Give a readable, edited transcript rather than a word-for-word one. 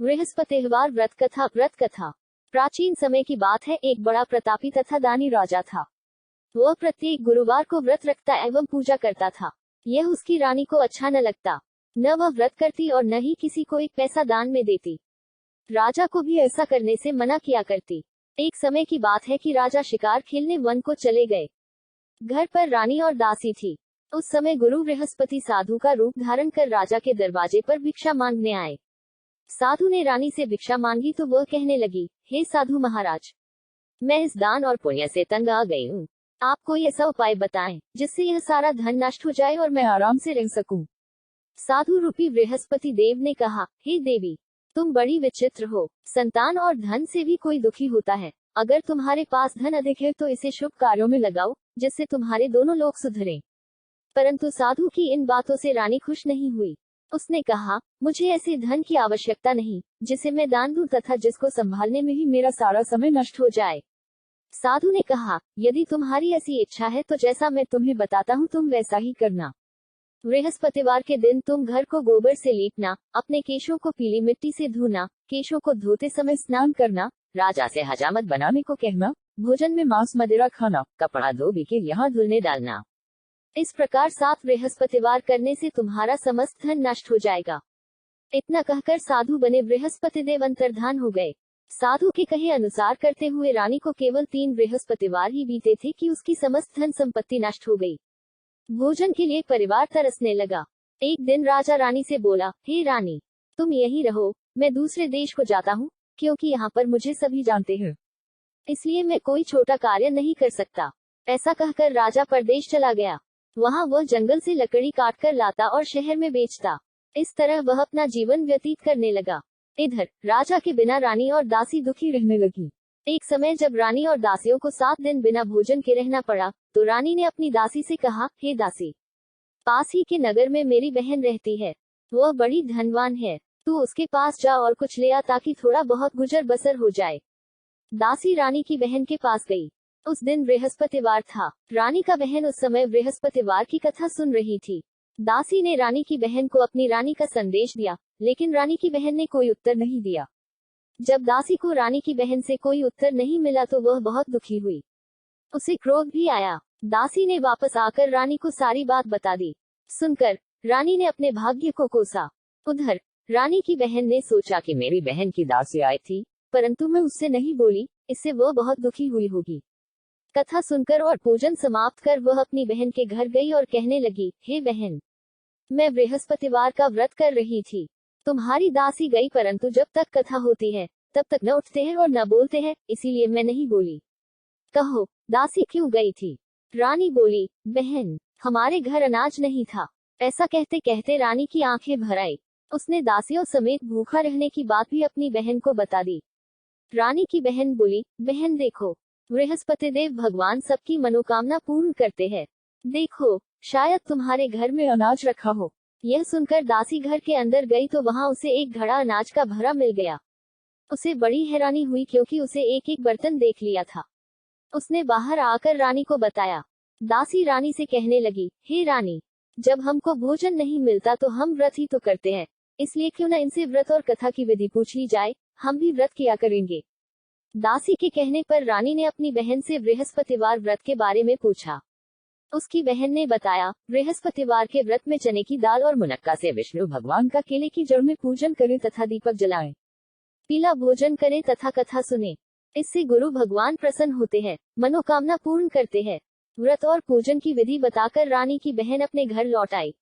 बृहस्पतिवार व्रत कथा। व्रत कथा प्राचीन समय की बात है। एक बड़ा प्रतापी तथा दानी राजा था। वह प्रत्येक गुरुवार को व्रत रखता एवं पूजा करता था। यह उसकी रानी को अच्छा न लगता। न वह व्रत करती और न ही किसी को एक पैसा दान में देती। राजा को भी ऐसा करने से मना किया करती। एक समय की बात है कि राजा शिकार खेलने वन को चले गए। घर पर रानी और दासी थी। उस समय गुरु बृहस्पति साधु का रूप धारण कर राजा के दरवाजे पर भिक्षा मांगने आए। साधु ने रानी से भिक्षा मांगी तो वह कहने लगी, हे साधु महाराज, मैं इस दान और पुण्य से तंग आ गई हूँ। आप कोई ऐसा उपाय बताएं जिससे यह सारा धन नष्ट हो जाए और मैं आराम से रह सकूं। साधु रूपी बृहस्पति देव ने कहा, हे देवी, तुम बड़ी विचित्र हो। संतान और धन से भी कोई दुखी होता है। अगर तुम्हारे पास धन अधिक है तो इसे शुभ कार्यों में लगाओ, जिससे तुम्हारे दोनों लोग सुधरें। परंतु साधु की इन बातों से रानी खुश नहीं हुई। उसने कहा, मुझे ऐसे धन की आवश्यकता नहीं जिसे मैं दान दूं तथा जिसको संभालने में ही मेरा सारा समय नष्ट हो जाए। साधु ने कहा, यदि तुम्हारी ऐसी इच्छा है तो जैसा मैं तुम्हें बताता हूँ तुम वैसा ही करना। बृहस्पतिवार के दिन तुम घर को गोबर से लीपना, अपने केशों को पीली मिट्टी से धोना, केशों को धोते समय स्नान करना, राजा से हजामत बनाने को कहना, भोजन में मांस मदिरा खाना, कपड़ा धोबी के यहाँ धुलने डालना। इस प्रकार 7 बृहस्पतिवार करने से तुम्हारा समस्त धन नष्ट हो जाएगा। इतना कहकर साधु बने बृहस्पति देव अंतर्धान हो गए। साधु के कहे अनुसार करते हुए रानी को केवल 3 बृहस्पतिवार ही बीते थे कि उसकी समस्त धन संपत्ति नष्ट हो गई। भोजन के लिए परिवार तरसने लगा। एक दिन राजा रानी से बोला, हे रानी, तुम यहीं रहो, मैं दूसरे देश को जाता हूँ, क्योंकि यहाँ पर मुझे सभी जानते हैं, इसलिए मैं कोई छोटा कार्य नहीं कर सकता। ऐसा कहकर राजा परदेश चला गया। वहाँ वह जंगल से लकड़ी काटकर लाता और शहर में बेचता। इस तरह वह अपना जीवन व्यतीत करने लगा। इधर राजा के बिना रानी और दासी दुखी रहने लगी। एक समय जब रानी और दासियों को 7 दिन बिना भोजन के रहना पड़ा, तो रानी ने अपनी दासी से कहा, हे दासी, पास ही के नगर में मेरी बहन रहती है। वह बड़ी धनवान है। तू उसके पास जा और कुछ ले आ ताकि थोड़ा बहुत गुजर बसर हो जाए। दासी रानी की बहन के पास गई। उस दिन बृहस्पतिवार था। रानी का बहन उस समय बृहस्पतिवार की कथा सुन रही थी। दासी ने रानी की बहन को अपनी रानी का संदेश दिया, लेकिन रानी की बहन ने कोई उत्तर नहीं दिया। जब दासी को रानी की बहन से कोई उत्तर नहीं मिला तो वह बहुत दुखी हुई। उसे क्रोध भी आया। दासी ने वापस आकर रानी को सारी बात बता दी। सुनकर रानी ने अपने भाग्य को कोसा। उधर रानी की बहन ने सोचा कि मेरी बहन की दासी आई थी, परंतु मैं उससे नहीं बोली, इससे वह बहुत दुखी हुई होगी। कथा सुनकर और पूजन समाप्त कर वह अपनी बहन के घर गई और कहने लगी, हे बहन, मैं बृहस्पतिवार का व्रत कर रही थी। तुम्हारी दासी गई, परंतु जब तक कथा होती है तब तक न उठते हैं और न बोलते हैं, इसीलिए मैं नहीं बोली। कहो, दासी क्यों गई थी? रानी बोली, बहन, हमारे घर अनाज नहीं था। ऐसा कहते कहते रानी की आंखें भर आई। उसने दासियों समेत भूखा रहने की बात भी अपनी बहन को बता दी। रानी की बहन बोली, बहन देखो, बृहस्पति देव भगवान सबकी मनोकामना पूर्ण करते हैं। देखो, शायद तुम्हारे घर में अनाज रखा हो। यह सुनकर दासी घर के अंदर गई तो वहां उसे एक घड़ा अनाज का भरा मिल गया। उसे बड़ी हैरानी हुई क्योंकि उसे एक एक बर्तन देख लिया था। उसने बाहर आकर रानी को बताया। दासी रानी से कहने लगी, हे रानी, जब हमको भोजन नहीं मिलता तो हम व्रत ही तो करते हैं, इसलिए क्यों न इनसे व्रत और कथा की विधि पूछ ली जाए, हम भी व्रत किया करेंगे। दासी के कहने पर रानी ने अपनी बहन से बृहस्पतिवार व्रत के बारे में पूछा। उसकी बहन ने बताया, बृहस्पतिवार के व्रत में चने की दाल और मुनक्का से विष्णु भगवान का केले की जड़ में पूजन करें तथा दीपक जलाएं, पीला भोजन करें तथा कथा सुने। इससे गुरु भगवान प्रसन्न होते हैं, मनोकामना पूर्ण करते हैं। व्रत और पूजन की विधि बताकर रानी की बहन अपने घर लौट आई।